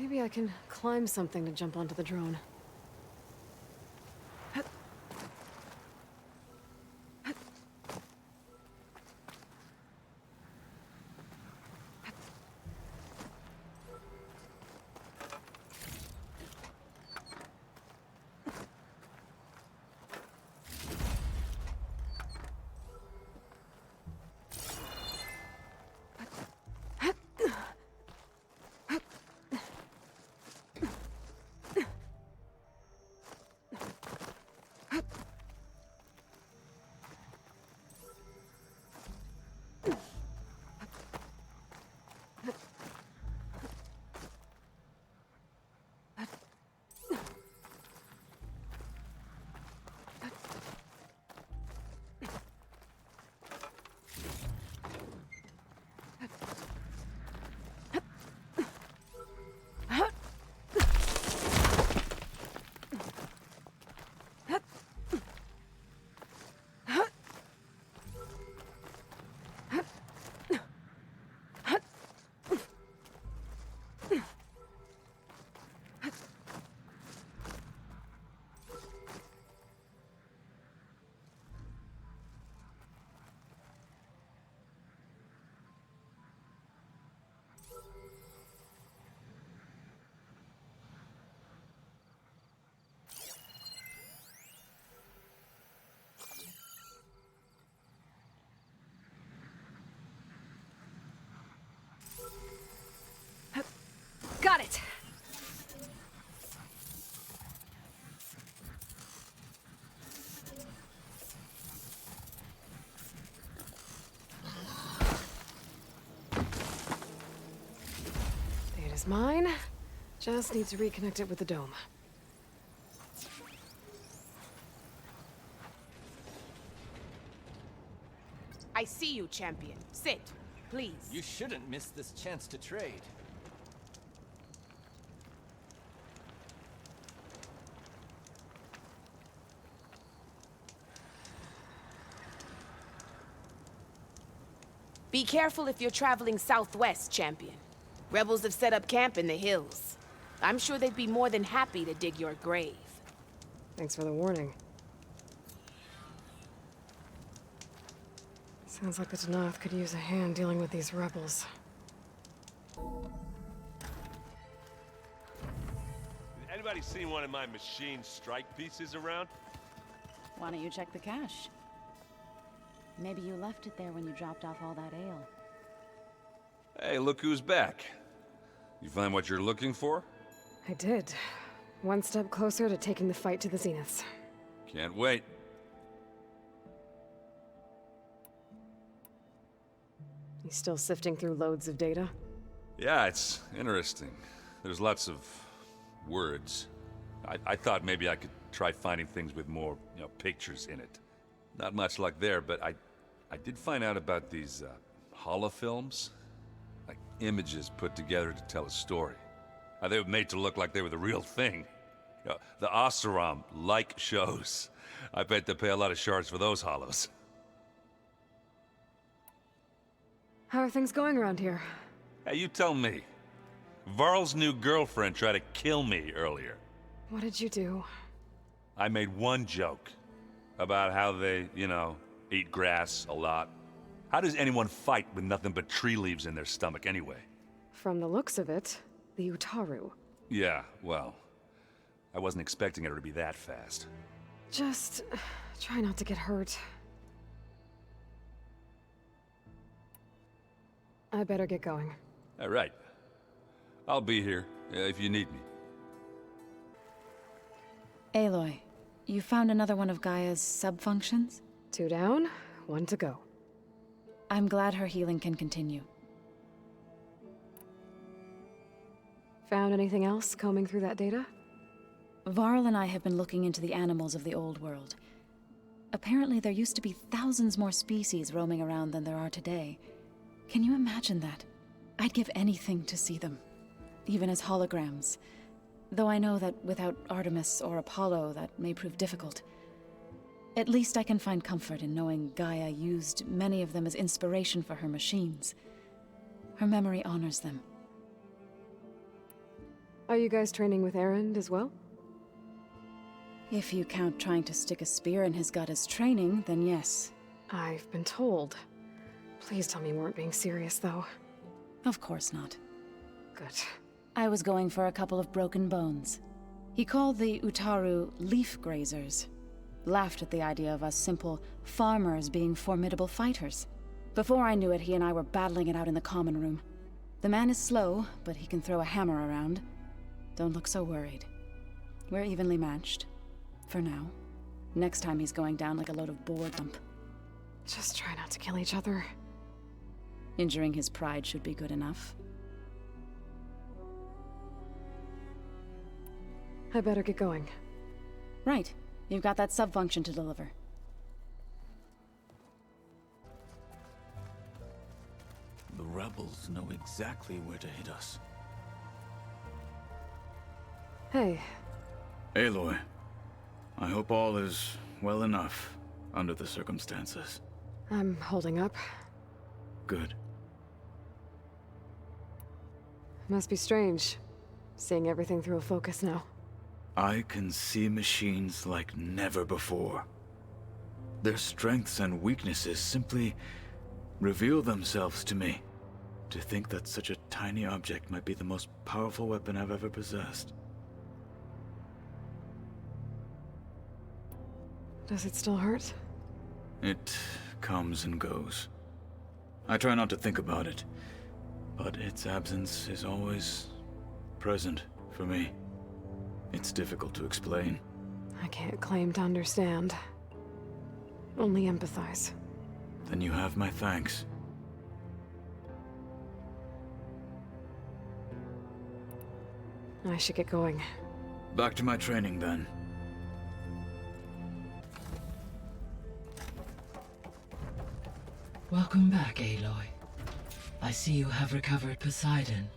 Maybe I can climb something to jump onto the drone. Got it! Data's mine. Just need to reconnect it with the dome. I see you, champion. Sit, please. You shouldn't miss this chance to trade. Be careful if you're traveling southwest, champion. Rebels have set up camp in the hills. I'm sure they'd be more than happy to dig your grave. Thanks for the warning. Sounds like the Danath could use a hand dealing with these rebels. Anybody seen one of my machine strike pieces around? Why don't you check the cache? Maybe you left it there when you dropped off all that ale. Hey, look who's back. You find what you're looking for? I did. One step closer to taking the fight to the Zeniths. Can't wait. You still sifting through loads of data? Yeah, it's interesting. There's lots of words. I thought maybe I could try finding things with more, pictures in it. Not much luck there, but I did find out about these holofilms. Like images put together to tell a story. They were made to look like they were the real thing. The Oseram like shows. I bet they pay a lot of shards for those holos. How are things going around here? Hey, you tell me. Varl's new girlfriend tried to kill me earlier. What did you do? I made one joke. About how they, eat grass a lot. How does anyone fight with nothing but tree leaves in their stomach anyway? From the looks of it, the Utaru. Yeah, well, I wasn't expecting her to be that fast. Just try not to get hurt. I better get going. All right. I'll be here if you need me. Aloy, you found another one of Gaia's sub-functions? 2 down, 1 to go. I'm glad her healing can continue. Found anything else combing through that data? Varl and I have been looking into the animals of the old world. Apparently there used to be thousands more species roaming around than there are today. Can you imagine that? I'd give anything to see them, even as holograms. Though I know that without Artemis or Apollo, that may prove difficult. At least I can find comfort in knowing Gaia used many of them as inspiration for her machines. Her memory honors them. Are you guys training with Erend as well? If you count trying to stick a spear in his gut as training, then yes. I've been told. Please tell me you weren't being serious, though. Of course not. Good. I was going for a couple of broken bones. He called the Utaru leaf grazers. Laughed at the idea of us simple farmers being formidable fighters. Before I knew it, he and I were battling it out in the common room. The man is slow, but he can throw a hammer around. Don't look so worried. We're evenly matched. For now. Next time he's going down like a load of boar dump. Just try not to kill each other. Injuring his pride should be good enough. I better get going. Right. You've got that sub-function to deliver. The rebels know exactly where to hit us. Hey. Aloy, I hope all is well enough under the circumstances. I'm holding up. Good. Must be strange, seeing everything through a focus now. I can see machines like never before. Their strengths and weaknesses simply reveal themselves to me. To think that such a tiny object might be the most powerful weapon I've ever possessed. Does it still hurt? It comes and goes. I try not to think about it, but its absence is always present for me. It's difficult to explain. I can't claim to understand. Only empathize. Then you have my thanks. I should get going. Back to my training, then. Welcome back, Aloy. I see you have recovered Poseidon.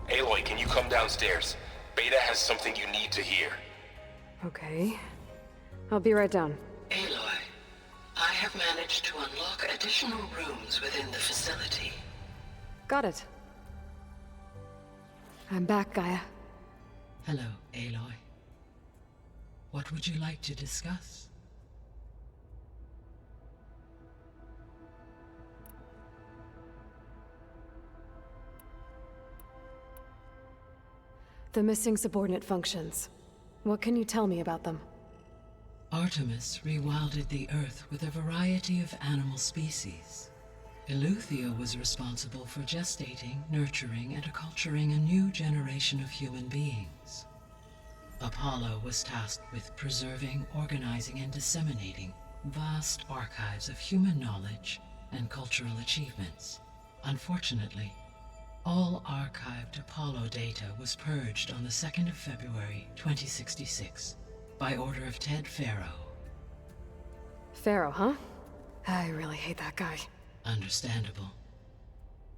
Aloy, can you come downstairs? Beta has something you need to hear. Okay. I'll be right down. Aloy, I have managed to unlock additional rooms within the facility. Got it. I'm back, Gaia. Hello, Aloy. What would you like to discuss? The missing subordinate functions. What can you tell me about them? Artemis rewilded the Earth with a variety of animal species. Eleuthia was responsible for gestating, nurturing, and acculturating a new generation of human beings. Apollo was tasked with preserving, organizing, and disseminating vast archives of human knowledge and cultural achievements. Unfortunately, all archived Apollo data was purged on the 2nd of February, 2066, by order of Ted Faro. Pharaoh, huh? I really hate that guy. Understandable.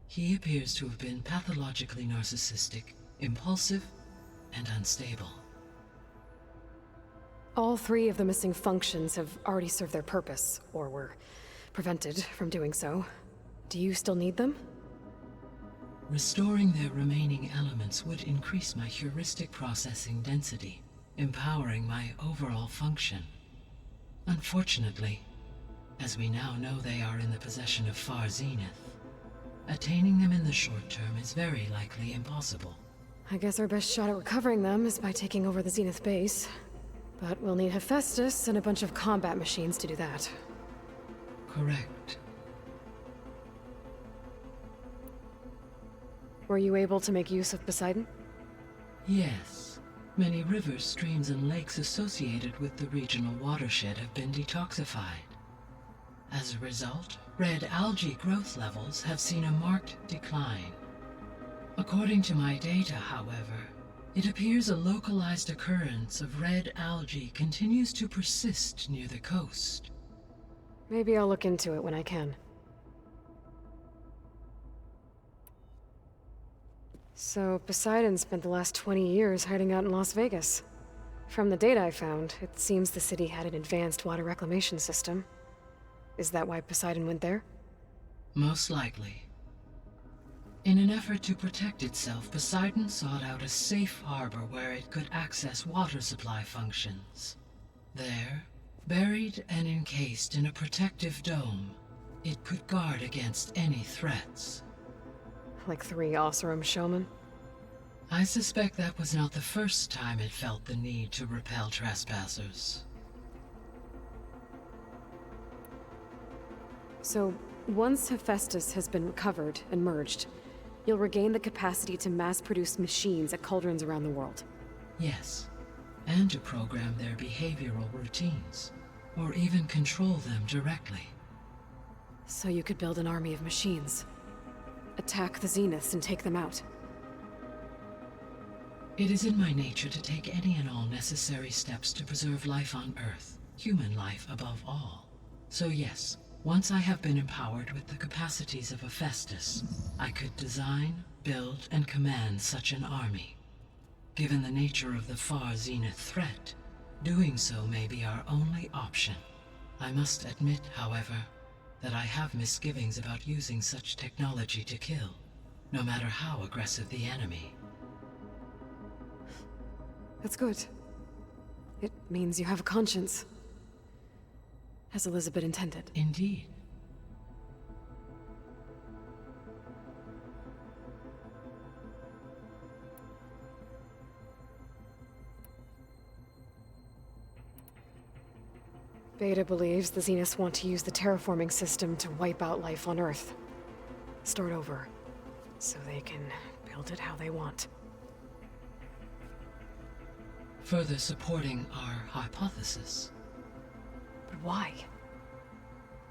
He appears to have been pathologically narcissistic, impulsive, and unstable. All 3 of the missing functions have already served their purpose, or were prevented from doing so. Do you still need them? Restoring their remaining elements would increase my heuristic processing density, empowering my overall function. Unfortunately, as we now know they are in the possession of Far Zenith, attaining them in the short term is very likely impossible. I guess our best shot at recovering them is by taking over the Zenith base. But we'll need Hephaestus and a bunch of combat machines to do that. Correct. Were you able to make use of Poseidon? Yes. Many rivers, streams, and lakes associated with the regional watershed have been detoxified. As a result, red algae growth levels have seen a marked decline. According to my data, however, it appears a localized occurrence of red algae continues to persist near the coast. Maybe I'll look into it when I can. So, Poseidon spent the last 20 years hiding out in Las Vegas. From the data I found, it seems the city had an advanced water reclamation system. Is that why Poseidon went there? Most likely. In an effort to protect itself, Poseidon sought out a safe harbor where it could access water supply functions. There, buried and encased in a protective dome, it could guard against any threats. Like 3 Oseram showmen? I suspect that was not the first time it felt the need to repel trespassers. So, once Hephaestus has been recovered and merged, you'll regain the capacity to mass-produce machines at cauldrons around the world. Yes, and to program their behavioral routines, or even control them directly. So you could build an army of machines. Attack the Zeniths and take them out. It is in my nature to take any and all necessary steps to preserve life on Earth, human life above all. So yes, once I have been empowered with the capacities of Hephaestus, I could design, build, and command such an army. Given the nature of the far Zenith threat, doing so may be our only option. I must admit, however, that I have misgivings about using such technology to kill, no matter how aggressive the enemy. That's good. It means you have a conscience. As Elizabeth intended. Indeed. Beta believes the Zeniths want to use the terraforming system to wipe out life on Earth. Start over, so they can build it how they want. Further supporting our hypothesis. But why?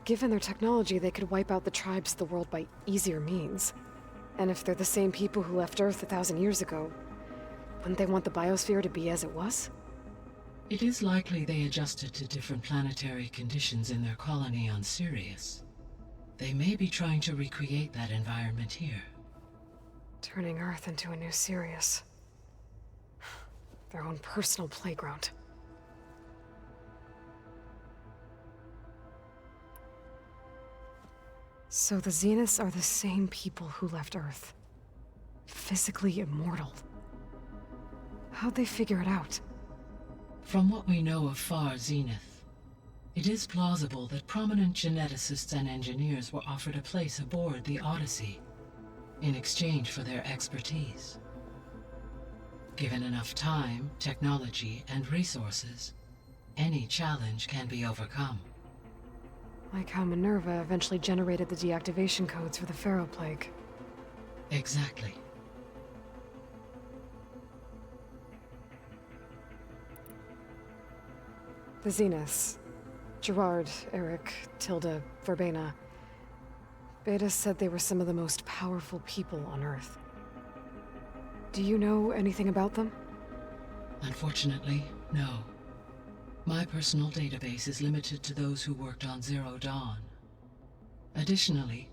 Given their technology, they could wipe out the tribes of the world by easier means. And if they're the same people who left Earth 1,000 years ago, wouldn't they want the biosphere to be as it was? It is likely they adjusted to different planetary conditions in their colony on Sirius. They may be trying to recreate that environment here. Turning Earth into a new Sirius. Their own personal playground. So the Zeniths are the same people who left Earth. Physically immortal. How'd they figure it out? From what we know of Far Zenith, it is plausible that prominent geneticists and engineers were offered a place aboard the Odyssey in exchange for their expertise. Given enough time, technology, and resources, any challenge can be overcome. Like how Minerva eventually generated the deactivation codes for the Pharaoh Plague. Exactly. The Zeniths. Gerard, Eric, Tilda, Verbena. Beta said they were some of the most powerful people on Earth. Do you know anything about them? Unfortunately, no. My personal database is limited to those who worked on Zero Dawn. Additionally,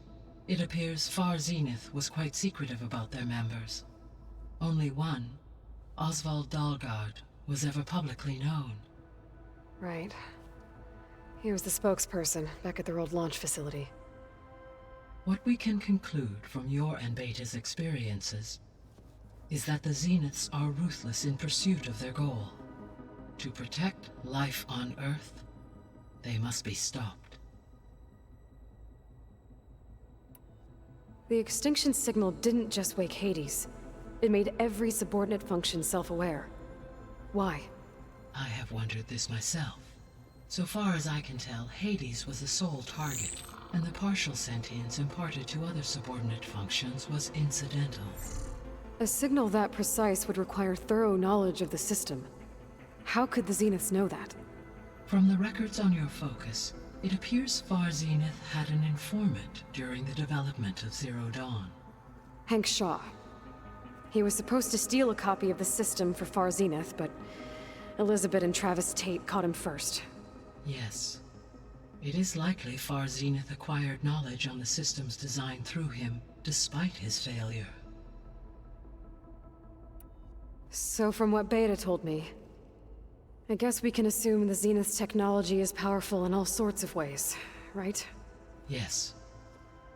it appears Far Zenith was quite secretive about their members. Only one, Oswald Dalgard, was ever publicly known. Right. He was the spokesperson back at their old launch facility. What we can conclude from your and Beta's experiences is that the Zeniths are ruthless in pursuit of their goal. To protect life on Earth, they must be stopped. The extinction signal didn't just wake Hades. It made every subordinate function self-aware. Why? I have wondered this myself. So far as I can tell, Hades was the sole target, and the partial sentience imparted to other subordinate functions was incidental. A signal that precise would require thorough knowledge of the system. How could the Zeniths know that? From the records on your focus, it appears Far Zenith had an informant during the development of Zero Dawn. Hank Shaw. He was supposed to steal a copy of the system for Far Zenith, but Elizabeth and Travis Tate caught him first. Yes. It is likely Far Zenith acquired knowledge on the systems designed through him, despite his failure. So from what Beta told me, I guess we can assume the Zenith's technology is powerful in all sorts of ways, right? Yes.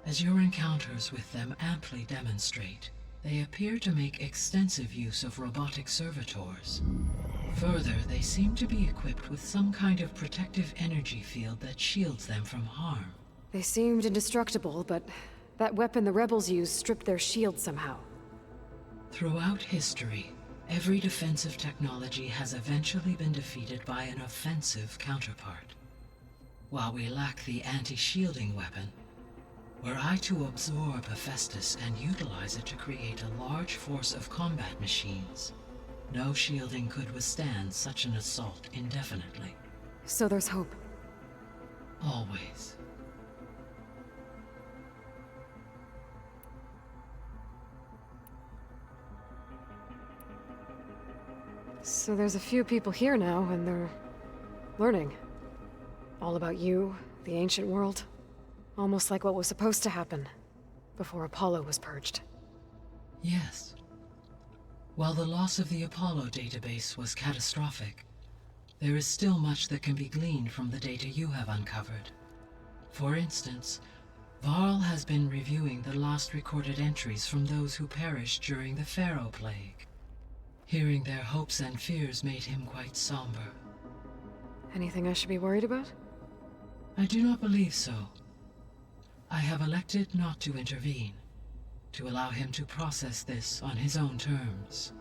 As your encounters with them amply demonstrate, they appear to make extensive use of robotic servitors. Further, they seem to be equipped with some kind of protective energy field that shields them from harm. They seemed indestructible, but that weapon the rebels used stripped their shield somehow. Throughout history, every defensive technology has eventually been defeated by an offensive counterpart. While we lack the anti-shielding weapon, were I to absorb Hephaestus and utilize it to create a large force of combat machines, no shielding could withstand such an assault indefinitely. So there's hope. Always. So there's a few people here now, and they're learning. All about you, the ancient world. Almost like what was supposed to happen before Apollo was purged. Yes. While the loss of the Apollo database was catastrophic, there is still much that can be gleaned from the data you have uncovered. For instance, Varl has been reviewing the last recorded entries from those who perished during the Pharaoh Plague. Hearing their hopes and fears made him quite somber. Anything I should be worried about? I do not believe so. I have elected not to intervene, to allow him to process this on his own terms.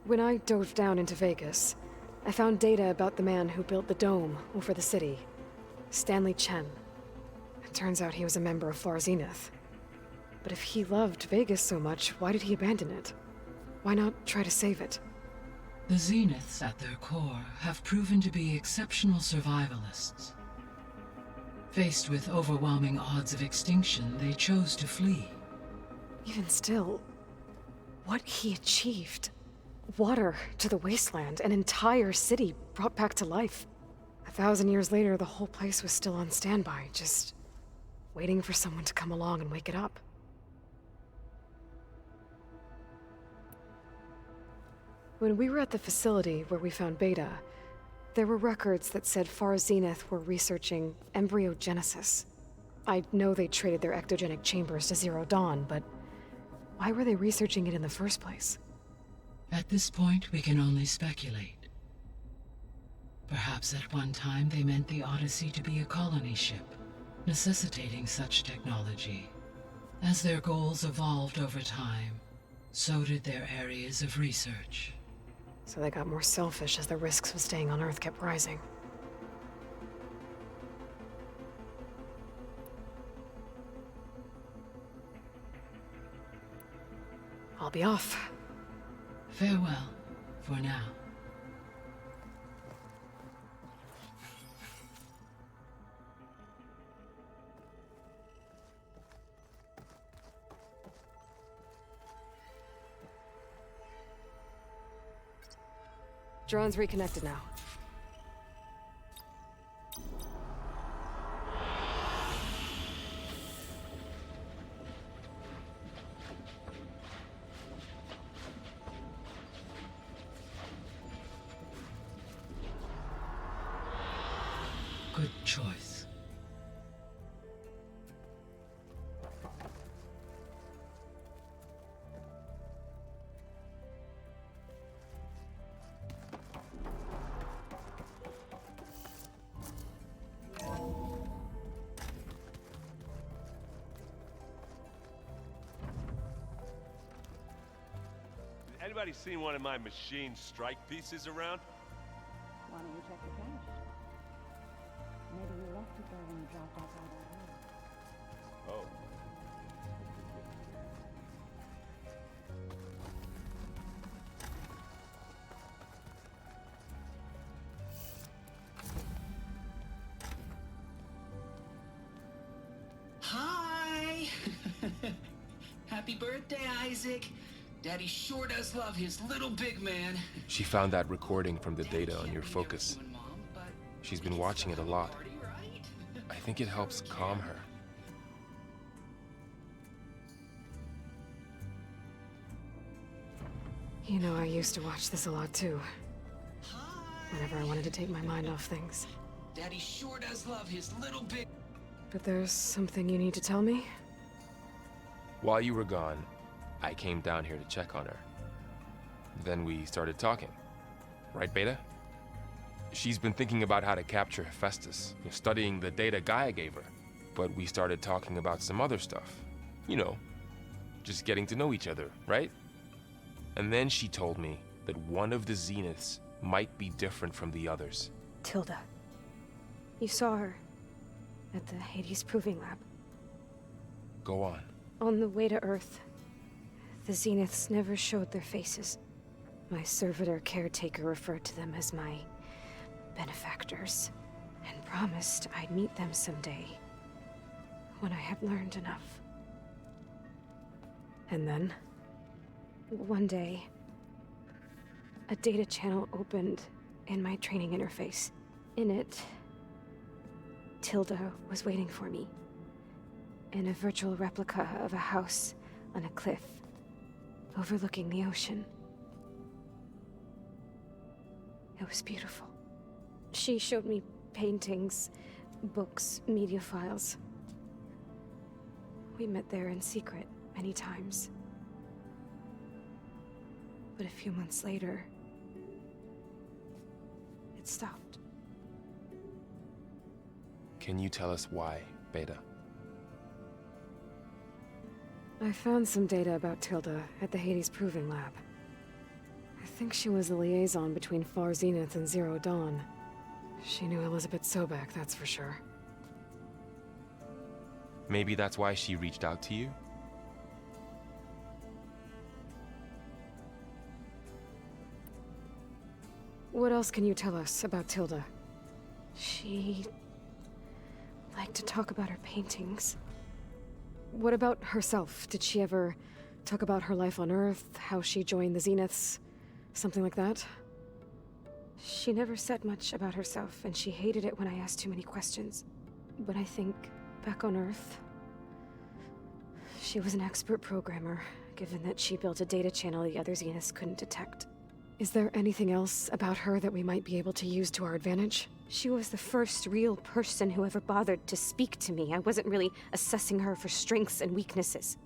When I dove down into Vegas, I found data about the man who built the dome over the city, Stanley Chen. It turns out he was a member of Far Zenith. But if he loved Vegas so much, why did he abandon it? Why not try to save it? The Zeniths, at their core, have proven to be exceptional survivalists. Faced with overwhelming odds of extinction, they chose to flee. Even still, what he achieved. Water to the wasteland, an entire city brought back to life. 1,000 years later, the whole place was still on standby, just waiting for someone to come along and wake it up. When we were at the facility where we found Beta, there were records that said Far Zenith were researching embryogenesis. I know they traded their ectogenic chambers to Zero Dawn, but why were they researching it in the first place? At this point, we can only speculate. Perhaps at one time they meant the Odyssey to be a colony ship, necessitating such technology. As their goals evolved over time, so did their areas of research. So they got more selfish as the risks of staying on Earth kept rising. I'll be off. Farewell, for now. Drone's reconnected now. Good choice. Anybody seen one of my machine strike pieces around? Why don't you check the cache? Maybe you left it there when you dropped off all that wood. Oh. Hi! Happy birthday, Isaac. Daddy sure does love his little big man. She found that recording from the data on your focus. She's been watching it a lot. I think it helps calm her. You know, I used to watch this a lot too. Whenever I wanted to take my mind off things. Daddy sure does love his little big... But there's something you need to tell me? While you were gone, I came down here to check on her. Then we started talking. Right, Beta? She's been thinking about how to capture Hephaestus, studying the data Gaia gave her. But we started talking about some other stuff. You know, just getting to know each other, right? And then she told me that one of the Zeniths might be different from the others. Tilda. You saw her at the Hades Proving Lab. Go on. On the way to Earth, the Zeniths never showed their faces. My servitor caretaker referred to them as my benefactors, and promised I'd meet them someday, when I had learned enough. And then, one day, a data channel opened in my training interface. In it, Tilda was waiting for me, in a virtual replica of a house on a cliff, overlooking the ocean. It was beautiful. She showed me paintings, books, media files. We met there in secret many times. But a few months later, it stopped. Can you tell us why, Beta? I found some data about Tilda at the Hades Proving Lab. I think she was the liaison between Far Zenith and Zero Dawn. She knew Elizabeth Sobek, that's for sure. Maybe that's why she reached out to you? What else can you tell us about Tilda? She liked to talk about her paintings. What about herself? Did she ever talk about her life on Earth, how she joined the Zeniths, something like that? She never said much about herself, and she hated it when I asked too many questions. But I think, back on Earth, she was an expert programmer, given that she built a data channel the other Zeniths couldn't detect. Is there anything else about her that we might be able to use to our advantage? She was the first real person who ever bothered to speak to me. I wasn't really assessing her for strengths and weaknesses.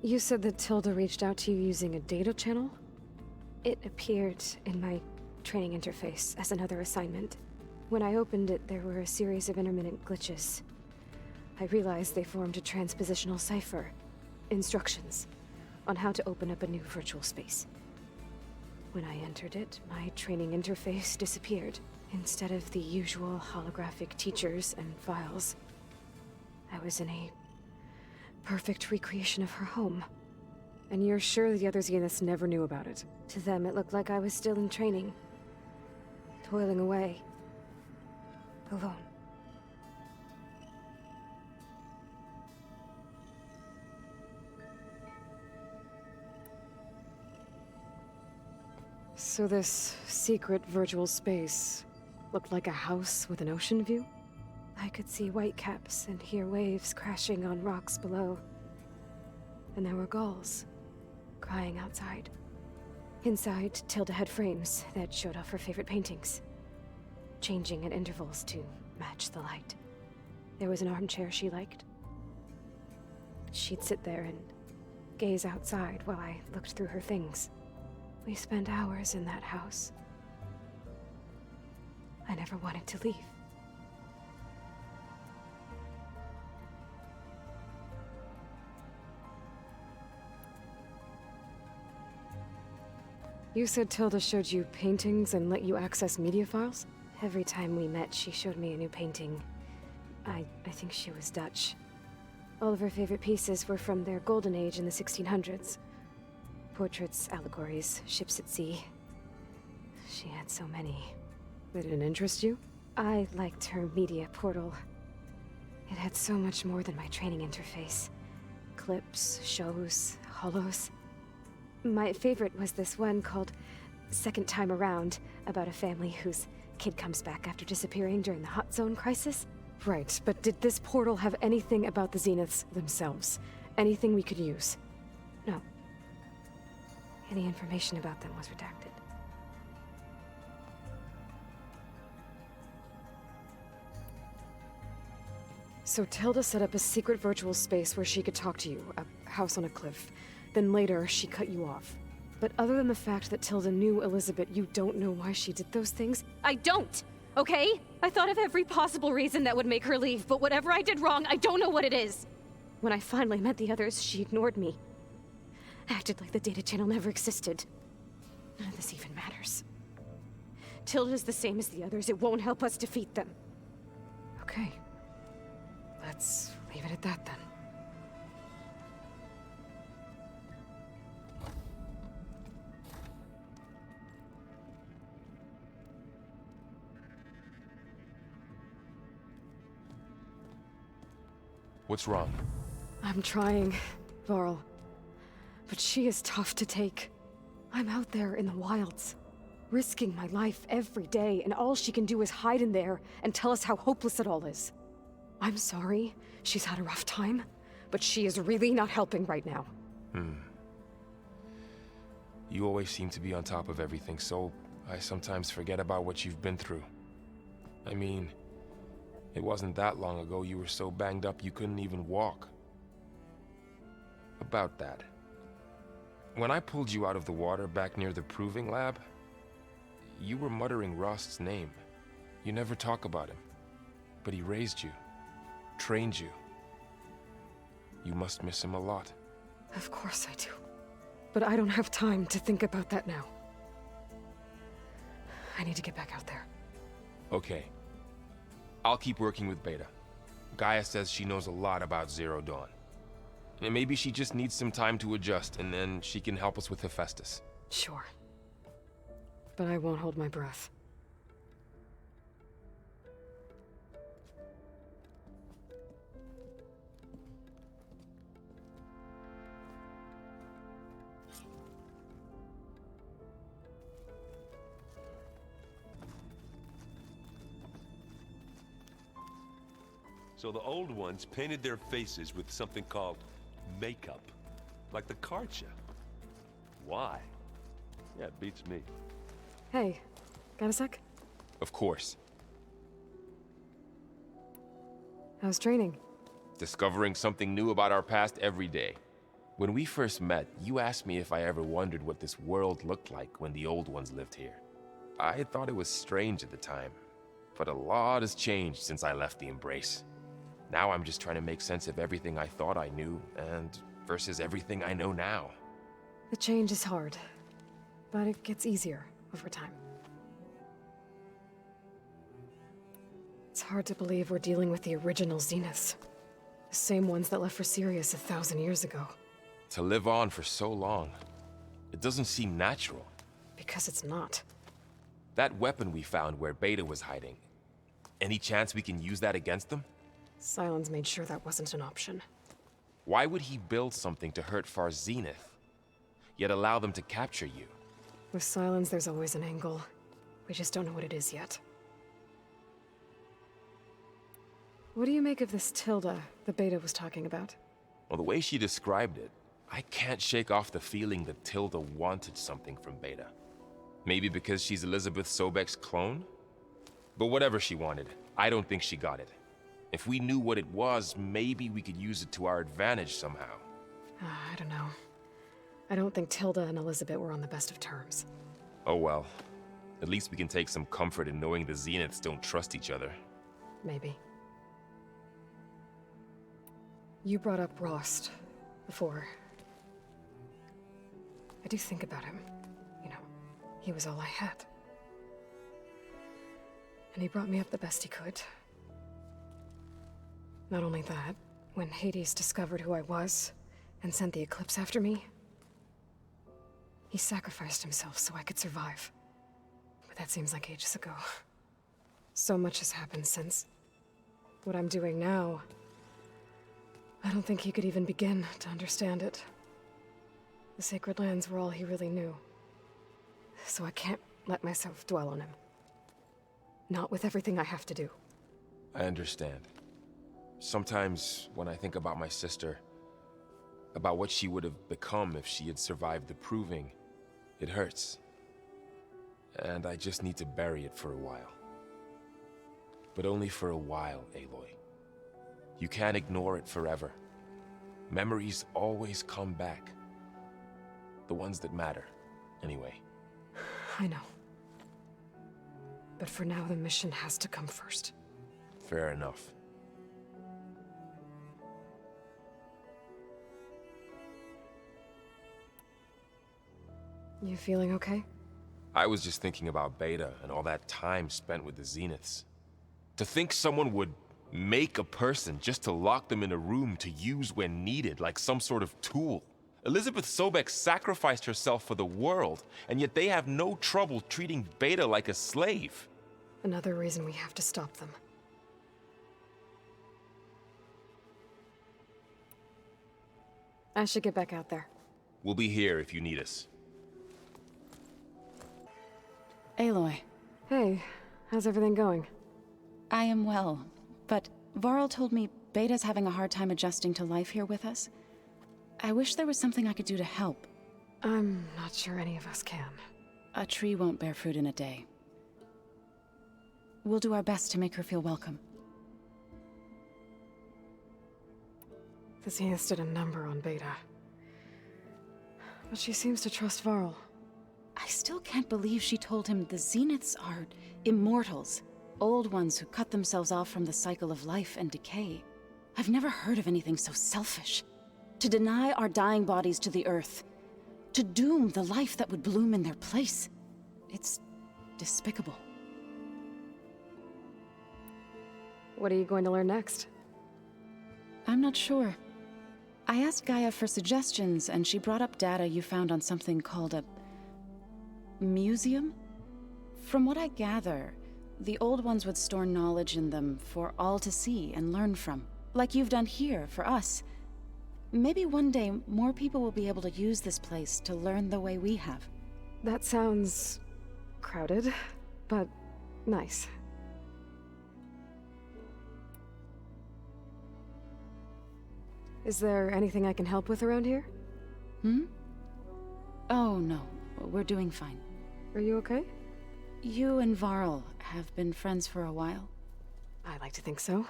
You said that Tilda reached out to you using a data channel? It appeared in my training interface as another assignment. When I opened it, there were a series of intermittent glitches. I realized they formed a transpositional cipher. Instructions on how to open up a new virtual space. When I entered it, my training interface disappeared. Instead of the usual holographic teachers and files, I was in a perfect recreation of her home. And you're sure the other Zeniths never knew about it? To them, it looked like I was still in training. Toiling away. Alone. So this secret virtual space looked like a house with an ocean view? I could see whitecaps and hear waves crashing on rocks below. And there were gulls crying outside. Inside, Tilda had frames that showed off her favorite paintings, changing at intervals to match the light. There was an armchair she liked. She'd sit there and gaze outside while I looked through her things. We spent hours in that house. I never wanted to leave. You said Tilda showed you paintings and let you access media files? Every time we met, she showed me a new painting. I think she was Dutch. All of her favorite pieces were from their golden age in the 1600s. Portraits, allegories, ships at sea. She had so many. They didn't interest you? I liked her media portal. It had so much more than my training interface. Clips, shows, holos. My favorite was this one called Second Time Around, about a family whose kid comes back after disappearing during the Hot Zone crisis. Right, but did this portal have anything about the Zeniths themselves? Anything we could use? No. Any information about them was redacted. So Tilda set up a secret virtual space where she could talk to you, a house on a cliff. Then later, she cut you off. But other than the fact that Tilda knew Elizabeth, you don't know why she did those things? I don't! Okay? I thought of every possible reason that would make her leave, but whatever I did wrong, I don't know what it is! When I finally met the others, she ignored me. Acted like the data channel never existed. None of this even matters. Tilda's the same as the others. It won't help us defeat them. Okay. Let's leave it at that, then. What's wrong? I'm trying, Varl. But she is tough to take. I'm out there in the wilds, risking my life every day, and all she can do is hide in there and tell us how hopeless it all is. I'm sorry, she's had a rough time, but she is really not helping right now. You always seem to be on top of everything, so I sometimes forget about what you've been through. I mean, it wasn't that long ago you were so banged up you couldn't even walk. About that. When I pulled you out of the water back near the proving lab, you were muttering Rost's name. You never talk about him. But he raised you, trained you. You must miss him a lot. Of course I do. But I don't have time to think about that now. I need to get back out there. Okay. I'll keep working with Beta. Gaia says she knows a lot about Zero Dawn. And maybe she just needs some time to adjust, and then she can help us with Hephaestus. Sure. But I won't hold my breath. So the old ones painted their faces with something called makeup. Like the Karcha. Why? Yeah, it beats me. Hey, got a sec? Of course. How's training? Discovering something new about our past every day. When we first met, you asked me if I ever wondered what this world looked like when the old ones lived here. I thought it was strange at the time, but a lot has changed since I left the Embrace. Now I'm just trying to make sense of everything I thought I knew, and versus everything I know now. The change is hard, but it gets easier over time. It's hard to believe we're dealing with the original Zeniths. The same ones that left for Sirius 1,000 years ago. To live on for so long, it doesn't seem natural. Because it's not. That weapon we found where Beta was hiding, any chance we can use that against them? Sylens made sure that wasn't an option. Why would he build something to hurt Far's Zenith, yet allow them to capture you? With Sylens, there's always an angle. We just don't know what it is yet. What do you make of this Tilda the Beta was talking about? Well, the way she described it, I can't shake off the feeling that Tilda wanted something from Beta. Maybe because she's Elizabeth Sobek's clone? But whatever she wanted, I don't think she got it. If we knew what it was, maybe we could use it to our advantage somehow. I don't know. I don't think Tilda and Elizabeth were on the best of terms. Oh well. At least we can take some comfort in knowing the Zeniths don't trust each other. Maybe. You brought up Rost before. I do think about him. You know, he was all I had. And he brought me up the best he could. Not only that, when Hades discovered who I was and sent the Eclipse after me, he sacrificed himself so I could survive. But that seems like ages ago. So much has happened since. What I'm doing now, I don't think he could even begin to understand it. The Sacred Lands were all he really knew. So I can't let myself dwell on him. Not with everything I have to do. I understand. Sometimes, when I think about my sister, about what she would have become if she had survived the Proving, it hurts. And I just need to bury it for a while. But only for a while, Aloy. You can't ignore it forever. Memories always come back. The ones that matter, anyway. I know. But for now, the mission has to come first. Fair enough. You feeling okay? I was just thinking about Beta and all that time spent with the Zeniths. To think someone would make a person just to lock them in a room to use when needed, like some sort of tool. Elizabeth Sobek sacrificed herself for the world, and yet they have no trouble treating Beta like a slave. Another reason we have to stop them. I should get back out there. We'll be here if you need us. Aloy. Hey, how's everything going? I am well, but Varl told me Beta's having a hard time adjusting to life here with us. I wish there was something I could do to help. I'm not sure any of us can. A tree won't bear fruit in a day. We'll do our best to make her feel welcome. The Zeniths did a number on Beta. But she seems to trust Varl. I still can't believe she told him the Zeniths are immortals. Old ones who cut themselves off from the cycle of life and decay. I've never heard of anything so selfish. To deny our dying bodies to the earth. To doom the life that would bloom in their place. It's despicable. What are you going to learn next? I'm not sure. I asked Gaia for suggestions, and she brought up data you found on something called a museum? From what I gather, the old ones would store knowledge in them for all to see and learn from. Like you've done here, for us. Maybe one day, more people will be able to use this place to learn the way we have. That sounds crowded, but nice. Is there anything I can help with around here? Oh, no. We're doing fine. Are you okay? You and Varl have been friends for a while. I like to think so.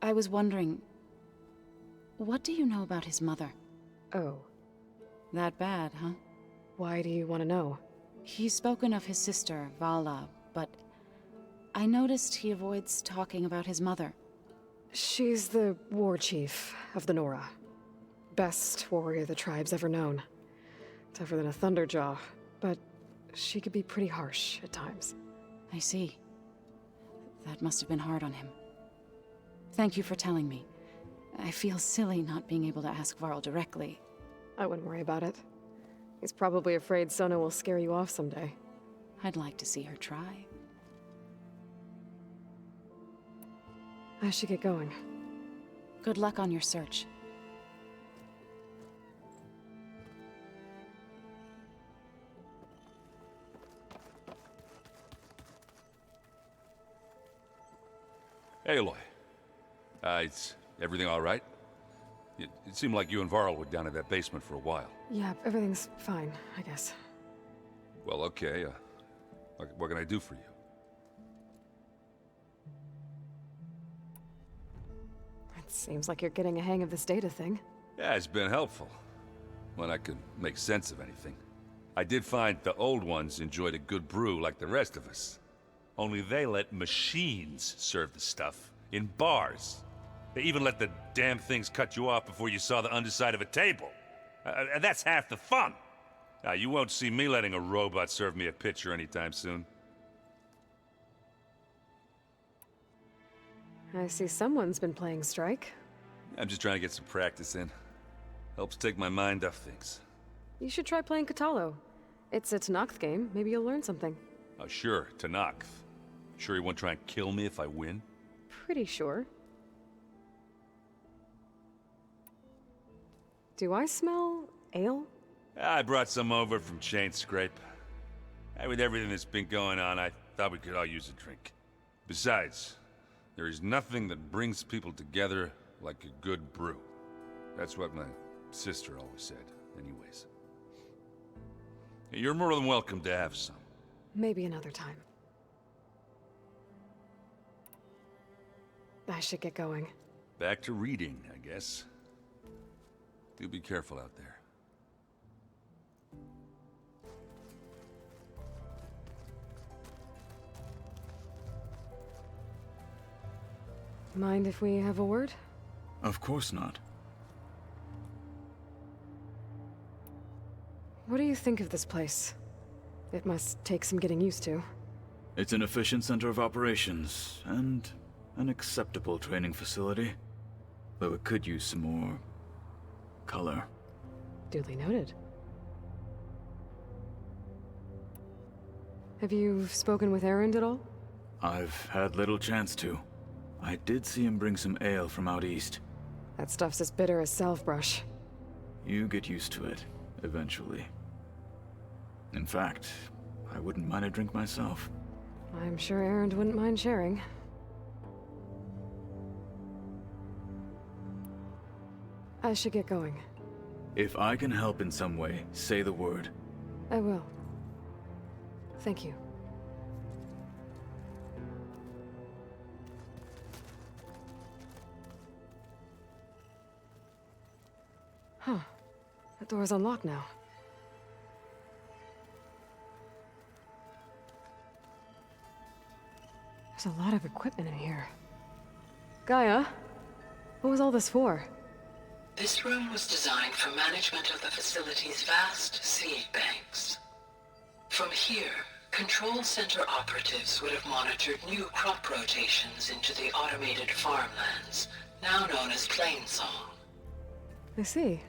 I was wondering, what do you know about his mother? Oh. That bad, huh? Why do you want to know? He's spoken of his sister, Vala, but I noticed he avoids talking about his mother. She's the war chief of the Nora. Best warrior the tribe's ever known. Tougher than a Thunderjaw, but she could be pretty harsh at times. I see. That must have been hard on him. Thank you for telling me. I feel silly not being able to ask Varl directly. I wouldn't worry about it. He's probably afraid Sona will scare you off someday. I'd like to see her try. I should get going. Good luck on your search. Aloy. Is everything all right? It seemed like you and Varl were down in that basement for a while. Yeah, everything's fine, I guess. Well, okay. What can I do for you? It seems like you're getting a hang of this data thing. Yeah, it's been helpful. When I could make sense of anything. I did find the old ones enjoyed a good brew like the rest of us. Only they let machines serve the stuff in bars. They even let the damn things cut you off before you saw the underside of a table. And that's half the fun. Now, you won't see me letting a robot serve me a pitcher anytime soon. I see someone's been playing Strike. I'm just trying to get some practice in. Helps take my mind off things. You should try playing Katalo. It's a Tenakth game. Maybe you'll learn something. Oh, sure, Tenakth. Sure you won't try and kill me if I win? Pretty sure. Do I smell ale? I brought some over from Chain Scrape. And with everything that's been going on, I thought we could all use a drink. Besides, there is nothing that brings people together like a good brew. That's what my sister always said, anyways. You're more than welcome to have some. Maybe another time. I should get going. Back to reading, I guess. Do be careful out there. Mind if we have a word? Of course not. What do you think of this place? It must take some getting used to. It's an efficient center of operations, and an acceptable training facility. Though it could use some more color. Duly noted. Have you spoken with Erend at all? I've had little chance to. I did see him bring some ale from out east. That stuff's as bitter as self-brush. You get used to it, eventually. In fact, I wouldn't mind a drink myself. I'm sure Erend wouldn't mind sharing. I should get going. If I can help in some way, say the word. I will. Thank you. Huh. The door's unlocked now. There's a lot of equipment in here. Gaia, what was all this for? This room was designed for management of the facility's vast seed banks. From here, control center operatives would have monitored new crop rotations into the automated farmlands, now known as Plainsong. I see.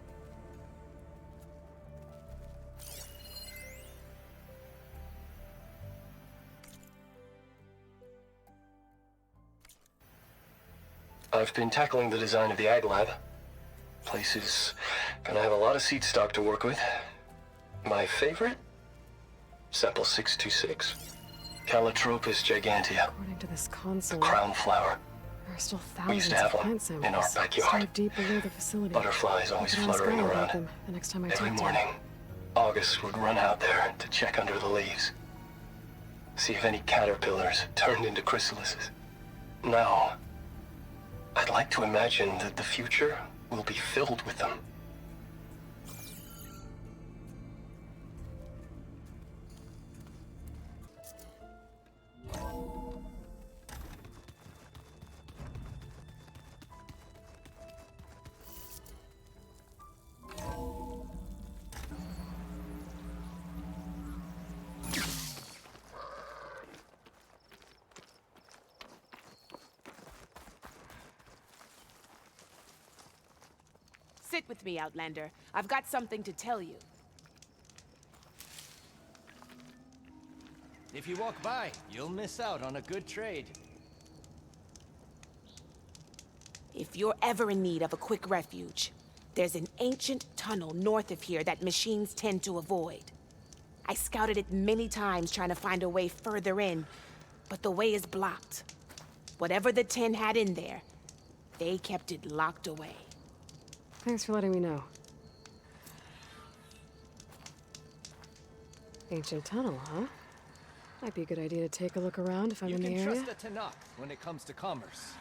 I've been tackling the design of the Ag Lab. Place is gonna have a lot of seed stock to work with. My favorite? Sample 626. Calotropis gigantea. According to this console, The crown flower. there are still We used thousands to of have one plant samples in our backyard. stored deep below the facility. Butterflies always I could ask fluttering Gaia about around. them the next time I Every talk to morning, her. August would run out there to check under the leaves. See if any caterpillars turned into chrysalises. Now, I'd like to imagine that the future will be filled with them. Sit with me, Outlander. I've got something to tell you. If you walk by, you'll miss out on a good trade. If you're ever in need of a quick refuge, there's an ancient tunnel north of here that machines tend to avoid. I scouted it many times trying to find a way further in, but the way is blocked. Whatever the 10 had in there, they kept it locked away. Thanks for letting me know. Ancient tunnel, huh? Might be a good idea to take a look around if I'm You in the can area. trust a Tanakh when it comes to commerce.